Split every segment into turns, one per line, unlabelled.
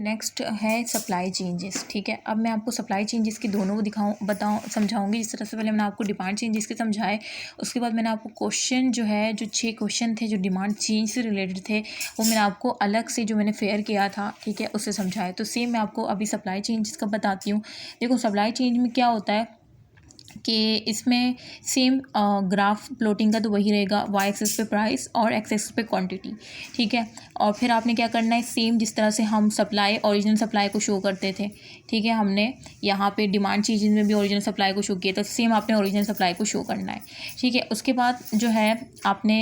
Next है supply changes. ठीक है, अब मैं आपको सप्लाई चेंजेस की दोनों समझाऊंगी। जिस तरह से पहले मैंने आपको डिमांड चेंजेस के समझाए, उसके बाद मैंने आपको क्वेश्चन जो है, जो 6 क्वेश्चन थे जो डिमांड चेंज से रिलेटेड थे, वो मैंने आपको अलग से जो मैंने फेयर किया था, ठीक है, उससे समझाए। तो सेम मैं आपको अभी सप्लाई चेंजेस का बताती हूँ। देखो सप्लाई चेंज में क्या होता है कि इसमें सेम ग्राफ प्लॉटिंग का तो वही रहेगा, वाई एक्सिस पे प्राइस और एक्स एक्सिस पे क्वांटिटी। ठीक है, और फिर आपने क्या करना है, सेम जिस तरह से हम सप्लाई ओरिजिनल सप्लाई को शो करते थे, ठीक है, हमने यहाँ पे डिमांड चेंजेस में भी ओरिजिनल सप्लाई को शो किया, तो सेम आपने ओरिजिनल सप्लाई को शो करना है। ठीक है, उसके बाद जो है आपने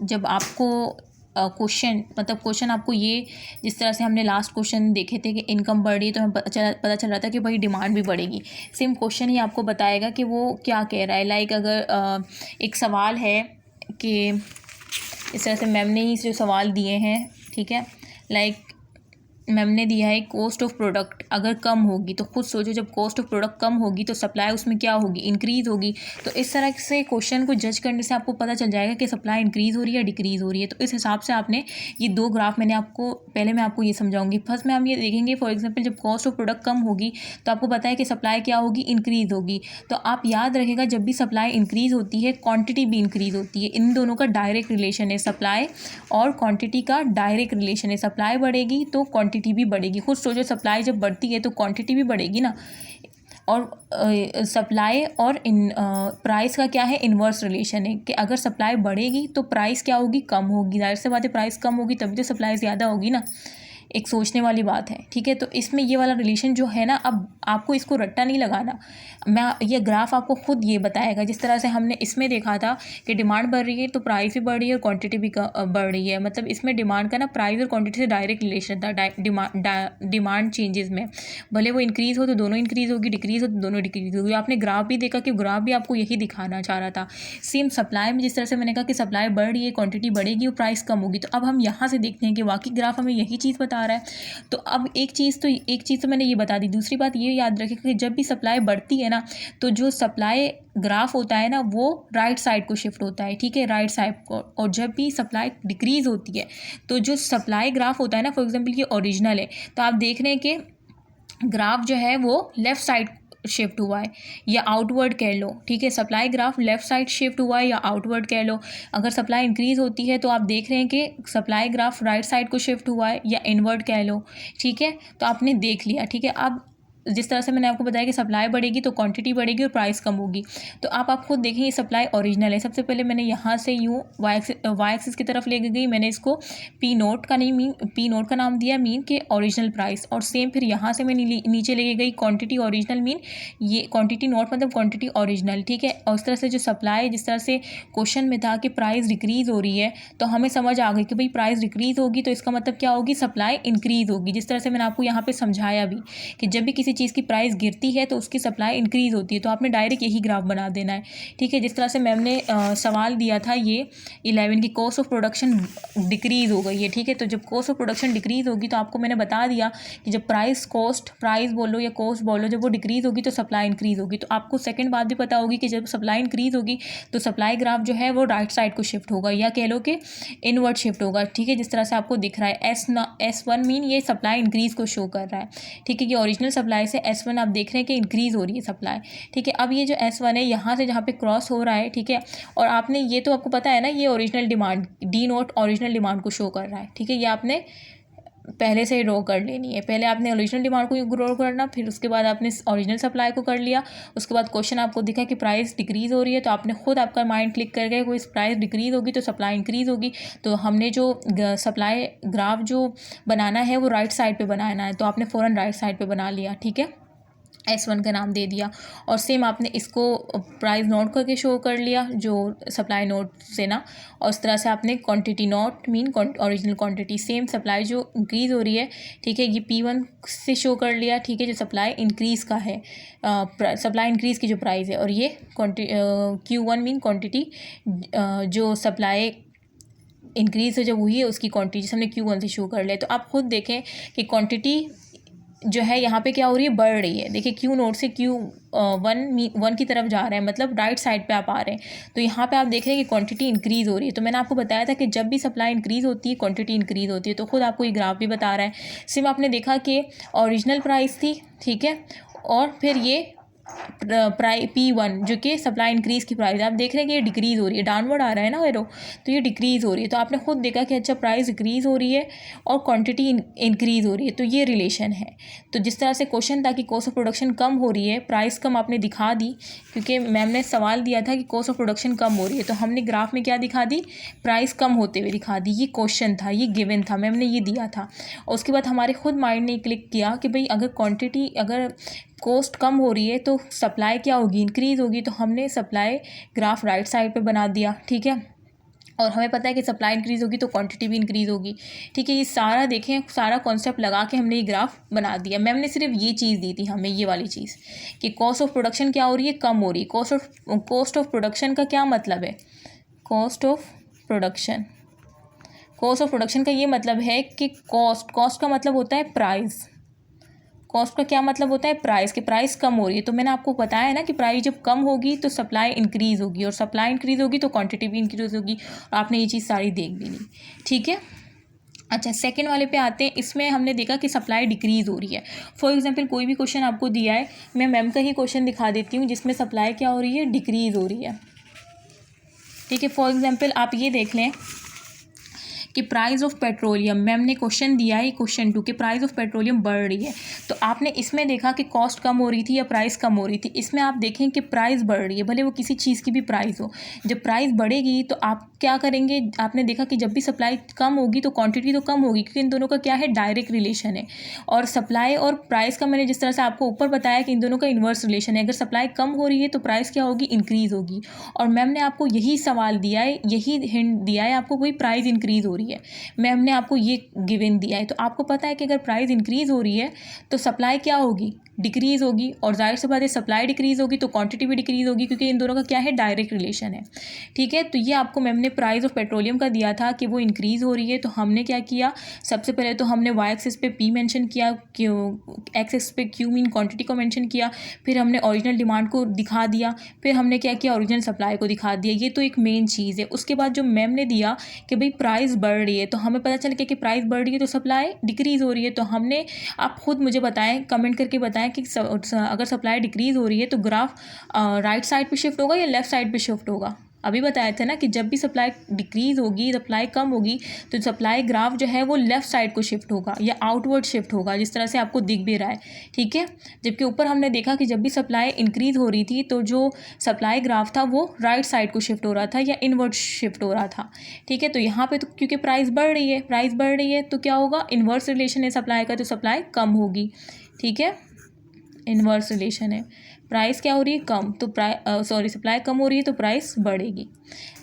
जब आपको क्वेश्चन आपको ये, जिस तरह से हमने लास्ट क्वेश्चन देखे थे कि इनकम बढ़ रही है, तो हमें पता चल रहा था कि भाई डिमांड भी बढ़ेगी। सेम क्वेश्चन ही आपको बताएगा कि वो क्या कह रहा है। लाइक अगर एक सवाल है कि इस तरह से मैम ने ही जो सवाल दिए हैं, ठीक है, लाइक मैम ने दिया है कॉस्ट ऑफ प्रोडक्ट अगर कम होगी, तो खुद सोचो जब कॉस्ट ऑफ प्रोडक्ट कम होगी तो सप्लाई उसमें क्या होगी, इंक्रीज़ होगी। तो इस तरह से क्वेश्चन को जज करने से आपको पता चल जाएगा कि सप्लाई इंक्रीज़ हो रही है या डिक्रीज़ हो रही है। तो इस हिसाब से आपने ये 2 ग्राफ मैं आपको ये समझाऊंगी। फर्स्ट में हम ये देखेंगे, फॉर एग्जाम्पल जब कॉस्ट ऑफ प्रोडक्ट कम होगी तो आपको पता है कि सप्लाई क्या होगी, इंक्रीज़ होगी। तो आप याद रखिएगा, जब भी सप्लाई इंक्रीज़ होती है क्वान्टिटी भी इंक्रीज़ होती है। इन दोनों का डायरेक्ट रिलेशन है, सप्लाई और क्वान्टिटी का डायरेक्ट रिलेशन है। सप्लाई बढ़ेगी तो क्वान्टिटी भी बढ़ेगी। खुद सोचो, सप्लाई जब बढ़ती है तो क्वांटिटी भी बढ़ेगी ना। और सप्लाई और प्राइस का क्या है, इन्वर्स रिलेशन है कि अगर सप्लाई बढ़ेगी तो प्राइस क्या होगी, कम होगी। जाहिर सी बात है, प्राइस कम होगी तभी तो सप्लाई ज़्यादा होगी ना। एक सोचने वाली बात है। ठीक है, तो इसमें ये वाला रिलेशन जो है ना, अब आपको इसको रट्टा नहीं लगाना। ये ग्राफ आपको खुद ये बताएगा। जिस तरह से हमने इसमें देखा था कि डिमांड बढ़ रही है तो प्राइस भी बढ़ रही है और क्वांटिटी भी बढ़ रही है। मतलब इसमें डिमांड का ना प्राइस और क्वांटिटी से डायरेक्ट रिलेशन था। डिमांड चेंजेस में भले वो इंक्रीज़ हो तो दोनों इंक्रीज़ होगी, डिक्रीज़ हो तो दोनों डिक्रीज़ होगी। आपने ग्राफ भी देखा कि ग्राफ भी आपको यही दिखाना चाह रहा था। सेम सप्लाई में जिस तरह से मैंने कहा कि सप्लाई बढ़ रही है, क्वांटिटी बढ़ेगी और प्राइस कम होगी। तो अब हम यहाँ से देखते हैं कि वाकई ग्राफ हमें यही चीज़ बता रहा है। तो अब एक चीज़ तो मैंने ये बता दी। दूसरी बात ये याद रखें कि जब भी सप्लाई बढ़ती है ना, तो जो सप्लाई ग्राफ होता है ना, वो राइट साइड को शिफ्ट होता है। ठीक है, राइट साइड को। और जब भी सप्लाई डिक्रीज़ होती है तो जो सप्लाई ग्राफ होता है ना, फॉर एग्जांपल ये ओरिजिनल है, तो आप देख रहे हैं कि ग्राफ जो है वो लेफ़्ट साइड शिफ्ट हुआ है या आउटवर्ड कह लो। ठीक है, supply graph left side shift हुआ है या आउटवर्ड कह लो। अगर सप्लाई इंक्रीज़ होती है तो आप देख रहे हैं कि सप्लाई ग्राफ राइट साइड को शिफ्ट हुआ है या इनवर्ड कह लो। ठीक है, तो आपने देख लिया। ठीक है, अब जिस तरह से मैंने आपको बताया कि सप्लाई बढ़ेगी तो क्वांटिटी बढ़ेगी और प्राइस कम होगी। तो आप खुद देखें, ये सप्लाई ओरिजिनल है। सबसे पहले मैंने यहाँ से यूँ वाई एक्सिस की तरफ लेके गई, मैंने इसको पी नोट का नाम दिया, मीन के ओरिजिनल प्राइस। और सेम फिर यहाँ से मैं नीचे लेके गई क्वांटिटी ओरिजिनल, मीन ये क्वांटिटी नोट मतलब क्वांटिटी ओरिजिनल। ठीक है, और इस तरह से जो सप्लाई, जिस तरह से क्वेश्चन में था कि प्राइस डिक्रीज़ हो रही है, तो हमें समझ आ गई कि भाई प्राइस डिक्रीज़ होगी तो इसका मतलब क्या होगी, सप्लाई इंक्रीज़ होगी। जिस तरह से मैंने आपको यहाँ पर समझाया भी कि जब भी किसी चीज़ की प्राइस गिरती है तो उसकी सप्लाई इंक्रीज़ होती है। तो आपने डायरेक्ट यही ग्राफ बना देना है। ठीक है, जिस तरह से मैम ने सवाल दिया था ये 11 की कॉस्ट ऑफ प्रोडक्शन डिक्रीज़ हो गई है। ठीक है, तो जब कॉस्ट ऑफ प्रोडक्शन डिक्रीज़ होगी तो आपको मैंने बता दिया कि जब प्राइस बोलो या कॉस्ट बोलो, जब वो डिक्रीज़ होगी तो सप्लाई इंक्रीज़ होगी। तो आपको सेकेंड बात भी पता होगी कि जब सप्लाई इंक्रीज़ होगी तो सप्लाई ग्राफ जो है वो राइट साइड को शिफ्ट होगा या कह लो कि इनवर्ड शिफ्ट होगा। ठीक है, जिस तरह से आपको दिख रहा है S1 मीन ये सप्लाई इंक्रीज़ को शो कर रहा है। ठीक है, ये ओरिजिनल सप्लाई से S1 आप देख रहे हैं कि इंक्रीज़ हो रही है सप्लाई। ठीक है, अब ये जो S1 है यहाँ से जहाँ पे क्रॉस हो रहा है, ठीक है, और आपने ये तो आपको पता है ना, ये original demand D naught original demand को शो कर रहा है। ठीक है, ये आपने पहले से ही ड्रॉ कर लेनी है। पहले आपने ओरिजिनल डिमांड को ड्रॉ करना, फिर उसके बाद आपने ओरिजिनल सप्लाई को कर लिया। उसके बाद क्वेश्चन आपको दिखा कि प्राइस डिक्रीज़ हो रही है, तो आपने खुद आपका माइंड क्लिक कर गया कोई प्राइस डिक्रीज़ होगी तो सप्लाई इंक्रीज़ होगी। तो हमने जो सप्लाई ग्राफ जो बनाना है वो राइट साइड पे बनाना है, तो आपने फ़ौरन राइट साइड पे बना लिया। ठीक है, S1 का नाम दे दिया और सेम आपने इसको प्राइस नोट करके शो कर लिया जो सप्लाई नोट से ना, और इस तरह से आपने quantity note mean original quantity, same supply जो इंक्रीज़ हो रही है, ठीक है, ये P1 से शो कर लिया। ठीक है, जो सप्लाई इंक्रीज़ का है, सप्लाई इंक्रीज़ की जो प्राइस है, और ये Q1 मीन क्वांटिटी जो सप्लाई इंक्रीज़ जब हुई है उसकी क्वांटिटी हमने Q1 से शो कर लिया। तो आप खुद देखें कि क्वांटिटी जो है यहाँ पे क्या हो रही है, बढ़ रही है। देखिए क्यू नोट से Q1 की तरफ जा रहा है, मतलब राइट साइड पे आप आ रहे हैं। तो यहाँ पे आप देख रहे हैं कि क्वांटिटी इंक्रीज़ हो रही है। तो मैंने आपको बताया था कि जब भी सप्लाई इंक्रीज़ होती है क्वांटिटी इंक्रीज़ होती है। तो खुद आपको ये ग्राफ भी बता रहा है। सिर्फ आपने देखा कि ओरिजिनल प्राइस थी, ठीक है, और फिर ये P1 जो कि सप्लाई इंक्रीज़ की प्राइस है, आप देख रहे हैं कि ये डिक्रीज़ हो रही है, डाउनवर्ड आ रहा है ना एरो, तो ये डिक्रीज़ हो रही है। तो आपने खुद देखा कि अच्छा प्राइस डिक्रीज़ हो रही है और क्वांटिटी इंक्रीज़ हो रही है, तो ये रिलेशन है। तो जिस तरह से क्वेश्चन था कि कॉस्ट ऑफ प्रोडक्शन कम हो रही है, प्राइस कम आपने दिखा दी, क्योंकि मैम ने सवाल दिया था कि कॉस्ट ऑफ प्रोडक्शन कम हो रही है, तो हमने ग्राफ में क्या दिखा दी, प्राइस कम होते हुए दिखा दी। ये क्वेश्चन था, ये गिवन था, मैम ने ये दिया था। और उसके बाद हमारे खुद माइंड ने क्लिक किया कि भाई अगर कॉस्ट कम हो रही है तो सप्लाई क्या होगी, इंक्रीज़ होगी। तो हमने सप्लाई ग्राफ राइट साइड पे बना दिया, ठीक है। और हमें पता है कि सप्लाई इंक्रीज़ होगी तो क्वांटिटी भी इंक्रीज़ होगी, ठीक है। ये सारा देखें, सारा कॉन्सेप्ट लगा के हमने ये ग्राफ बना दिया। मैम ने सिर्फ ये चीज़ दी थी हमें, ये वाली चीज़ कि कॉस्ट ऑफ प्रोडक्शन क्या हो रही है, कम हो रही है। कॉस्ट ऑफ प्रोडक्शन का क्या मतलब है, कॉस्ट ऑफ प्रोडक्शन का ये मतलब है कि कॉस्ट का मतलब होता है प्राइस। कॉस्ट का क्या मतलब होता है, प्राइस, कि प्राइस कम हो रही है। तो मैंने आपको बताया है ना कि प्राइस जब कम होगी तो सप्लाई इंक्रीज़ होगी, और सप्लाई इंक्रीज़ होगी तो क्वांटिटी भी इंक्रीज़ होगी। और आपने ये चीज़ सारी देख भी ली, ठीक है। अच्छा, सेकंड वाले पे आते हैं। इसमें हमने देखा कि सप्लाई डिक्रीज़ हो रही है। फॉर एग्जांपल कोई भी क्वेश्चन आपको दिया है, मैं मैम का ही क्वेश्चन दिखा देती हूँ जिसमें सप्लाई क्या हो रही है, डिक्रीज़ हो रही है, ठीक है। फॉर एग्जाम्पल आप ये देख लें कि प्राइस ऑफ पेट्रोलियम, मैम ने क्वेश्चन दिया है क्वेश्चन 2 कि प्राइस ऑफ पेट्रोलियम बढ़ रही है। तो आपने इसमें देखा कि कॉस्ट कम हो रही थी या प्राइस कम हो रही थी। इसमें आप देखें कि प्राइस बढ़ रही है, भले वो किसी चीज़ की भी प्राइस हो। जब प्राइस बढ़ेगी तो आप क्या करेंगे, आपने देखा कि जब भी सप्लाई कम होगी तो क्वांटिटी तो कम होगी, क्योंकि इन दोनों का क्या है, डायरेक्ट रिलेशन है। और सप्लाई और प्राइस का मैंने जिस तरह से आपको ऊपर बताया कि इन दोनों का इन्वर्स रिलेशन है। अगर सप्लाई कम हो रही है तो प्राइस क्या होगी, इंक्रीज़ होगी। और मैम ने आपको यही सवाल दिया है, यही हिंट दिया है आपको, कोई प्राइस इंक्रीज़ हो रही है। मैम ने आपको ये गिवन दिया है। तो आपको पता है कि अगर प्राइस इंक्रीज़ हो रही है तो सप्लाई क्या होगी, डिक्रीज़ होगी। और जाहिर सी बात है सप्लाई डिक्रीज़ होगी तो क्वांटिटी भी डिक्रीज़ होगी, क्योंकि इन दोनों का क्या है, डायरेक्ट रिलेशन है, ठीक है। तो ये आपको मैम ने प्राइस ऑफ पेट्रोलियम का दिया था कि वो इंक्रीज़ हो रही है। तो हमने क्या किया, सबसे पहले तो हमने वाई एक्सिस पे पी मेंशन किया, एक्स एक्सिस पे क्यू मीन क्वांटिटी को मेंशन किया, फिर हमने ओरिजिनल डिमांड को दिखा दिया, फिर हमने क्या किया, ओरिजिनल सप्लाई को दिखा दिया। ये तो एक मेन चीज़ है। उसके बाद जो मैम ने दिया कि भाई प्राइस बढ़ रही है, तो हमें पता चल गया कि प्राइस बढ़ रही है तो सप्लाई डिक्रीज़ हो रही है। तो हमने, आप खुद मुझे बताएं, कमेंट करके बताएं कि अगर सप्लाई डिक्रीज़ हो रही है तो ग्राफ राइट साइड पे शिफ्ट होगा या लेफ़्ट साइड पे शिफ्ट होगा। अभी बताया था ना कि जब भी सप्लाई डिक्रीज़ होगी, सप्लाई कम होगी, तो सप्लाई ग्राफ जो है वो लेफ़्ट साइड को शिफ्ट होगा या आउटवर्ड शिफ्ट होगा, जिस तरह से आपको दिख भी रहा है, ठीक है। जबकि ऊपर हमने देखा कि जब भी सप्लाई इंक्रीज़ हो रही थी तो जो सप्लाई ग्राफ था वो राइट साइड को शिफ्ट हो रहा था या इनवर्ड शिफ्ट हो रहा था, ठीक है। तो यहाँ पे तो क्योंकि प्राइस बढ़ रही है तो क्या होगा, इन्वर्स रिलेशन है सप्लाई का, तो सप्लाई कम होगी, ठीक है। इन्वर्स रिलेशन है, प्राइस क्या हो रही है, कम, तो सप्लाई कम हो रही है तो प्राइस बढ़ेगी।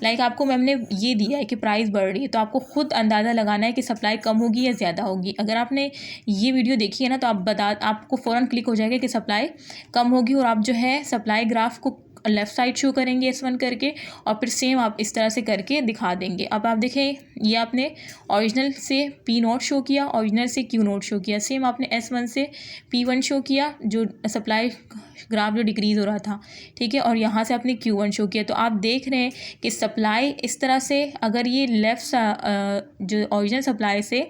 लाइक आपको मैम ने ये दिया है कि प्राइस बढ़ रही है, तो आपको खुद अंदाज़ा लगाना है कि सप्लाई कम होगी या ज़्यादा होगी। अगर आपने ये वीडियो देखी है ना तो आपको फ़ौरन क्लिक हो जाएगा कि सप्लाई कम होगी, और आप जो है सप्लाई ग्राफ को लेफ़्ट साइड शो करेंगे S1 करके, और फिर सेम आप इस तरह से करके दिखा देंगे। अब आप देखें, ये आपने ओरिजिनल से P0 शो किया, ओरिजिनल से Q0 शो किया, सेम आपने S1 से P1 शो किया, जो सप्लाई ग्राफ जो डिक्रीज़ हो रहा था, ठीक है। और यहाँ से आपने Q1 शो किया। तो आप देख रहे हैं कि सप्लाई इस तरह से, अगर ये जो ओरिजिनल सप्लाई से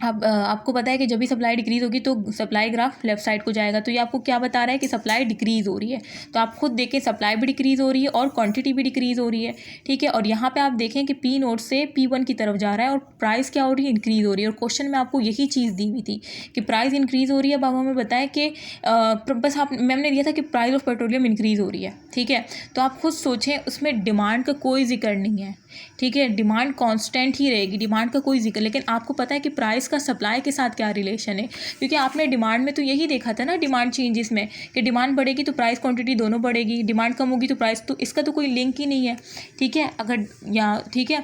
अब आपको पता है कि जब भी सप्लाई डिक्रीज़ होगी तो सप्लाई ग्राफ लेफ़्ट साइड को जाएगा। तो ये आपको क्या बता रहा है कि सप्लाई डिक्रीज़ हो रही है। तो आप खुद देखें, सप्लाई भी डिक्रीज़ हो रही है और क्वांटिटी भी डिक्रीज़ हो रही है, ठीक है। और यहाँ पे आप देखें कि P0 से P1 की तरफ जा रहा है और प्राइस क्या हो रही है, इंक्रीज़ हो रही है। और क्वेश्चन में आपको यही चीज़ दी हुई थी कि प्राइस इंक्रीज़ हो रही है। अब हमें बताएं कि बस आप, मैम ने दिया था कि प्राइस ऑफ पेट्रोलियम इंक्रीज़ हो रही है, ठीक है। तो आप खुद सोचें, उसमें डिमांड का कोई जिक्र नहीं है, ठीक है। डिमांड कांस्टेंट ही रहेगी, डिमांड का कोई जिक्र, लेकिन आपको पता है कि प्राइस का सप्लाई के साथ क्या रिलेशन है, क्योंकि आपने डिमांड में तो यही देखा था ना, डिमांड चेंजेस में, कि डिमांड बढ़ेगी तो प्राइस क्वांटिटी दोनों बढ़ेगी, डिमांड कम होगी तो प्राइस, तो इसका तो कोई लिंक ही नहीं है, ठीक है। अगर या ठीक है,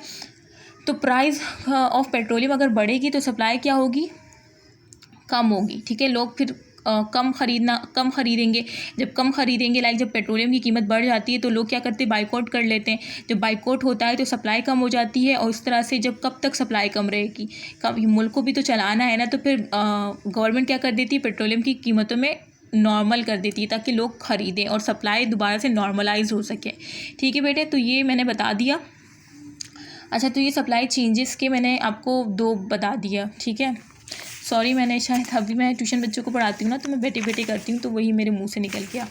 तो प्राइस ऑफ पेट्रोलियम अगर बढ़ेगी तो सप्लाई क्या होगी, कम होगी, ठीक है। लोग फिर कम खरीदेंगे। जब कम खरीदेंगे, लाइक जब पेट्रोलियम की कीमत बढ़ जाती है तो लोग क्या करते हैं, बाइकआउट कर लेते हैं। जब बाइकआउट होता है तो सप्लाई कम हो जाती है, और इस तरह से जब कब तक सप्लाई कम रहेगी, कब मुल्क को भी तो चलाना है ना, तो फिर गवर्नमेंट क्या कर देती है, पेट्रोलियम की कीमतों में नॉर्मल कर देती है ताकि लोग ख़रीदें और सप्लाई दोबारा से नॉर्मलाइज हो सके। ठीक है बेटे, तो ये मैंने बता दिया। अच्छा, तो ये सप्लाई चेंजेस के मैंने आपको 2 बता दिया। ठीक है, सॉरी, मैंने शायद अभी मैं ट्यूशन बच्चों को पढ़ाती हूँ ना, तो मैं बैठे बैठे करती हूँ, तो वही मेरे मुंह से निकल गया।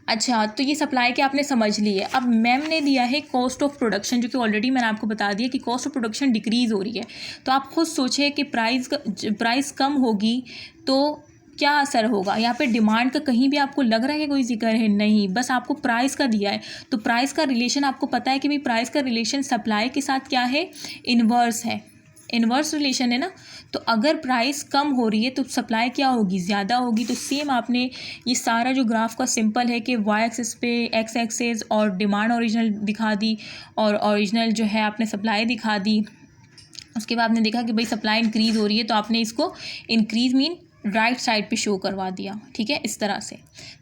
अच्छा, तो ये सप्लाई के आपने समझ ली है। अब मैम ने दिया है कॉस्ट ऑफ प्रोडक्शन, जो कि ऑलरेडी मैंने आपको बता दिया कि कॉस्ट ऑफ प्रोडक्शन डिक्रीज़ हो रही है। तो आप खुद सोचिए कि प्राइस कम होगी तो क्या असर होगा। यहाँ पे डिमांड का कहीं भी आपको लग रहा है कि कोई जिक्र है? नहीं, बस आपको प्राइस का दिया है। तो प्राइस का रिलेशन आपको पता है कि भाई प्राइस का रिलेशन सप्लाई के साथ क्या है, इन्वर्स है, इन्वर्स रिलेशन है ना। तो अगर प्राइस कम हो रही है तो सप्लाई क्या होगी, ज़्यादा होगी। तो सेम आपने ये सारा जो ग्राफ का सिंपल है कि वाई एक्सिस पे एक्स एक्सिस और डिमांड ओरिजिनल दिखा दी, और ओरिजिनल जो है आपने सप्लाई दिखा दी। उसके बाद आपने देखा कि भाई सप्लाई इंक्रीज़ हो रही है, तो आपने इसको इंक्रीज़ मीन राइट साइड पे शो करवा दिया। ठीक है, इस तरह से।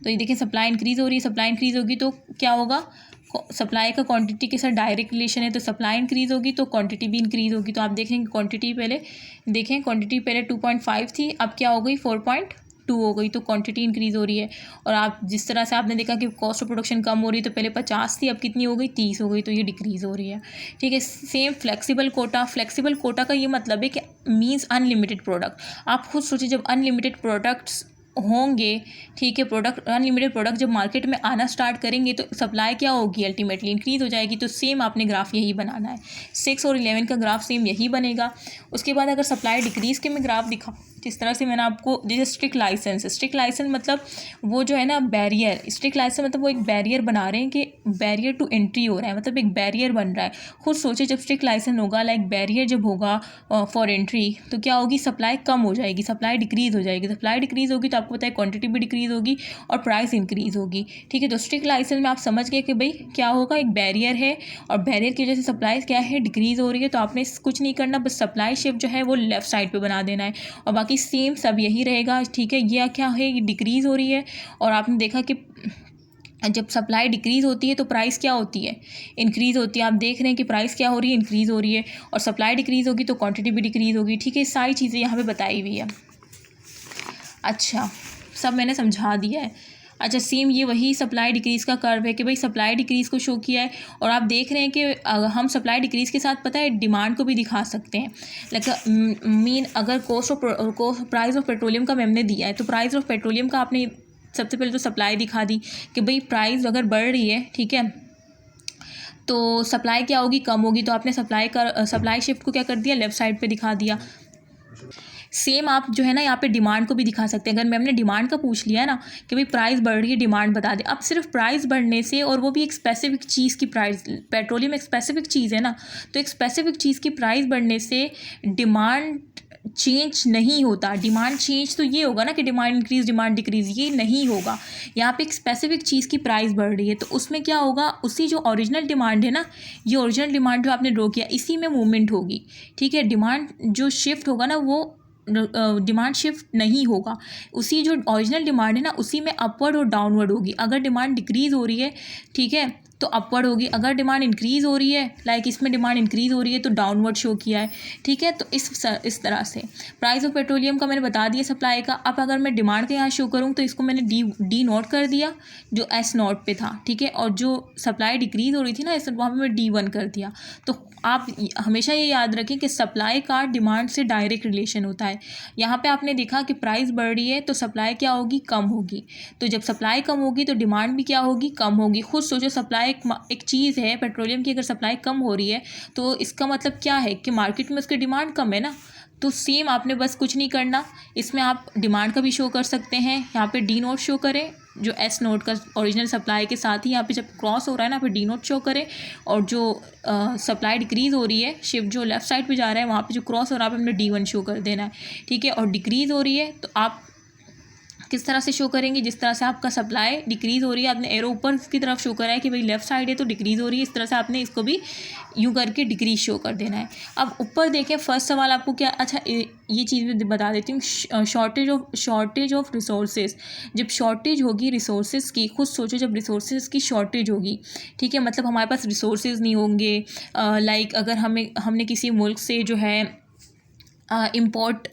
तो ये देखें, सप्लाई इंक्रीज़ हो रही है, सप्लाई इंक्रीज़ होगी तो क्या होगा, सप्लाई का क्वांटिटी के साथ डायरेक्ट रिलेशन है, तो सप्लाई इंक्रीज़ होगी तो क्वांटिटी भी इंक्रीज़ होगी। तो आप देखेंगे क्वांटिटी पहले 2.5 थी, अब क्या हो गई 4.2 हो गई, तो क्वांटिटी इंक्रीज़ हो रही है। और आप जिस तरह से आपने देखा कि कॉस्ट ऑफ प्रोडक्शन कम हो रही है, तो पहले 50 थी, अब कितनी हो गई 30 हो गई, तो ये डिक्रीज़ हो रही है। ठीक है, सेम फ्लेक्सिबल कोटा का ये मतलब है कि मीन्स अनलिमिटेड प्रोडक्ट। आप खुद सोचिए, जब अनलिमिटेड प्रोडक्ट्स होंगे, ठीक है, अनलिमिटेड प्रोडक्ट जब मार्केट में आना स्टार्ट करेंगे तो सप्लाई क्या होगी, अल्टीमेटली इंक्रीज़ हो जाएगी। तो सेम आपने ग्राफ यही बनाना है, 6 और 11 का ग्राफ सेम यही बनेगा। उसके बाद अगर सप्लाई डिक्रीज़ के मैं ग्राफ दिखा, जिस तरह से मैंने आपको, जैसे स्ट्रिक्ट लाइसेंस मतलब वो जो है ना बैरियर, स्ट्रिक्ट लाइसेंस मतलब वो एक बैरियर बना रहे हैं कि बैरियर टू एंट्री हो रहा है, मतलब एक बैरियर बन रहा है। खुद सोचिए, जब स्ट्रिक्ट लाइसेंस होगा, लाइक बैरियर जब होगा फॉर एंट्री, तो क्या होगी, सप्लाई कम हो जाएगी, सप्लाई डिक्रीज़ हो जाएगी। सप्लाई डिक्रीज़ होगी तो आपको पता है क्वांटिटी भी डिक्रीज़ होगी और प्राइस इंक्रीज़ होगी। ठीक है, तो स्ट्रिक्ट लाइसेंस में आप समझ गए कि भाई क्या होगा, एक बैरियर है और बैरियर की वजह से सप्लाई क्या है, डिक्रीज़ हो रही है। तो आपने कुछ नहीं करना, बस सप्लाई शिफ्ट जो है वो लेफ़्ट साइड पे बना देना है, और बाकी सेम सब यही रहेगा। ठीक है, ये क्या है, ये डिक्रीज़ हो रही है, और आपने देखा कि जब सप्लाई डिक्रीज़ होती है तो प्राइस क्या होती है, इंक्रीज़ होती है। आप देख रहे हैं कि प्राइस क्या हो रही है, इंक्रीज़ हो रही है, और सप्लाई डिक्रीज़ होगी तो क्वांटिटी भी डिक्रीज़ होगी। ठीक है, सारी चीज़ें यहाँ पे बताई हुई है। अच्छा, सब मैंने समझा दिया है। अच्छा, सेम ये वही सप्लाई डिक्रीज़ का कर्व है कि भाई सप्लाई डिक्रीज़ को शो किया है, और आप देख रहे हैं कि हम सप्लाई डिक्रीज़ के साथ पता है डिमांड को भी दिखा सकते हैं। लाइक मीन अगर प्राइस ऑफ पेट्रोलियम का मैम ने दिया है, तो प्राइस ऑफ पेट्रोलियम का आपने सबसे पहले तो सप्लाई दिखा दी कि भाई प्राइस अगर बढ़ रही है, ठीक है, तो सप्लाई क्या होगी, कम होगी। तो आपने सप्लाई शिफ्ट को क्या कर दिया, लेफ़्ट साइड पे दिखा दिया। सेम आप जो है ना यहाँ पे डिमांड को भी दिखा सकते हैं। अगर मैम ने डिमांड का पूछ लिया है ना कि भाई प्राइस बढ़ रही है, डिमांड बता दे। अब सिर्फ प्राइस बढ़ने से, और वो भी एक स्पेसिफिक चीज़ की प्राइस, पेट्रोलियम एक स्पेसिफिक चीज़ है ना, तो एक स्पेसिफिक चीज़ की प्राइस बढ़ने से डिमांड चेंज नहीं होता। डिमांड चेंज तो ये होगा ना कि डिमांड इंक्रीज डिमांड डिक्रीज, ये नहीं होगा। यहाँ पे एक स्पेसिफिक चीज़ की प्राइस बढ़ रही है, तो उसमें क्या होगा, उसी जो ओरिजिनल डिमांड है ना, ये ओरिजिनल डिमांड जो आपने ड्रॉ किया, इसी में मूवमेंट होगी। ठीक है, डिमांड जो शिफ्ट होगा ना, वो डिमांड शिफ्ट नहीं होगा, उसी जो ओरिजिनल डिमांड है ना, उसी में अपवर्ड और डाउनवर्ड होगी। अगर डिमांड डिक्रीज़ हो रही है, ठीक है, तो अपवर्ड होगी। अगर डिमांड इंक्रीज़ हो रही है, लाइक इसमें डिमांड इंक्रीज़ हो रही है, तो डाउनवर्ड शो किया है। ठीक है, तो इस तरह से प्राइस ऑफ पेट्रोलियम का मैंने बता दिया, सप्लाई का। अब अगर मैं डिमांड का यहाँ शो करूँ तो इसको मैंने डी नोट कर दिया जो एस नोट पे था। ठीक है, और जो सप्लाई डिक्रीज़ हो रही थी ना, इस वहाँ पर मैं D1 कर दिया। तो आप हमेशा ये याद रखें कि सप्लाई का डिमांड से डायरेक्ट रिलेशन होता है। यहाँ पे आपने देखा कि प्राइस बढ़ रही है तो सप्लाई क्या होगी, कम होगी। तो जब सप्लाई कम होगी तो डिमांड भी क्या होगी, कम होगी। खुद सोचो, सप्लाई एक चीज़ है पेट्रोलियम की, अगर सप्लाई कम हो रही है तो इसका मतलब क्या है कि मार्केट में उसकी डिमांड कम है ना। तो सेम आपने बस कुछ नहीं करना, इसमें आप डिमांड का भी शो कर सकते हैं। यहाँ पे डी नोट शो करें, जो एस नोट का ओरिजिनल सप्लाई के साथ ही यहाँ पे जब क्रॉस हो रहा है ना, फिर डी नोट शो करें। और जो सप्लाई डिक्रीज़ हो रही है, शिफ्ट जो लेफ़्ट साइड पे जा रहा है, वहाँ पे जो क्रॉस हो रहा है, हमने D1 शो कर देना है। ठीक है, और डिक्रीज़ हो रही है तो आप किस तरह से शो करेंगे, जिस तरह से आपका सप्लाई डिक्रीज़ हो रही है, आपने एरो ऊपर की तरफ शो करा है कि भाई लेफ्ट साइड है तो डिक्रीज़ हो रही है, इस तरह से आपने इसको भी यूँ करके डिक्रीज शो कर देना है। अब ऊपर देखें फर्स्ट सवाल आपको क्या, अच्छा ये चीज़ भी बता देती हूँ, शॉर्टेज ऑफ रिसोर्सेज। जब शॉर्टेज होगी रिसोर्सेज की, खुद सोचो जब रिसोर्सेज की शॉर्टेज होगी, ठीक है, मतलब हमारे पास रिसोर्सेज नहीं होंगे, लाइक अगर हमने किसी मुल्क से जो है इम्पोर्ट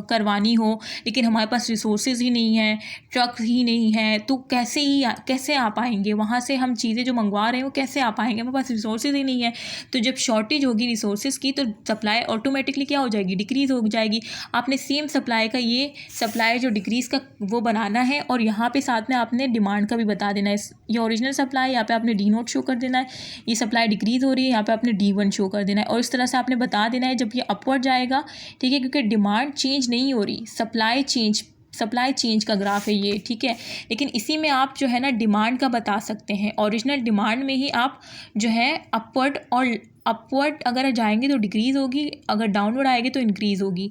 करवानी हो, लेकिन हमारे पास रिसोर्सेज ही नहीं है, ट्रक ही नहीं है, तो कैसे आ पाएंगे वहाँ से, हम चीज़ें जो मंगवा रहे हैं वो कैसे आ पाएंगे, हमारे पास रिसोर्सेज ही नहीं है। तो जब शॉर्टेज होगी रिसोर्सेज की तो सप्लाई ऑटोमेटिकली क्या हो जाएगी, डिक्रीज़ हो जाएगी। आपने सेम सप्लाई का ये सप्लाई जो डिक्रीज़ का वो बनाना है, और यहाँ पे साथ में आपने डिमांड का भी बता देना है। ये ओरिजिनल सप्लाई, यहाँ पे आपने D0 शो कर देना है, ये सप्लाई डिक्रीज़ हो रही है, यहाँ पे आपने D1 शो कर देना है, और इस तरह से आपने बता देना है जब ये अपवर्ड जाएगा, ठीक है, क्योंकि डिमांड चेंज नहीं हो रही, सप्लाई चेंज का ग्राफ है ये, ठीक है। लेकिन इसी में आप जो है ना डिमांड का बता सकते हैं, ओरिजिनल डिमांड में ही आप जो है अपवर्ड अगर जाएंगे तो डिक्रीज़ होगी, अगर डाउनवर्ड आएगी तो इंक्रीज़ होगी।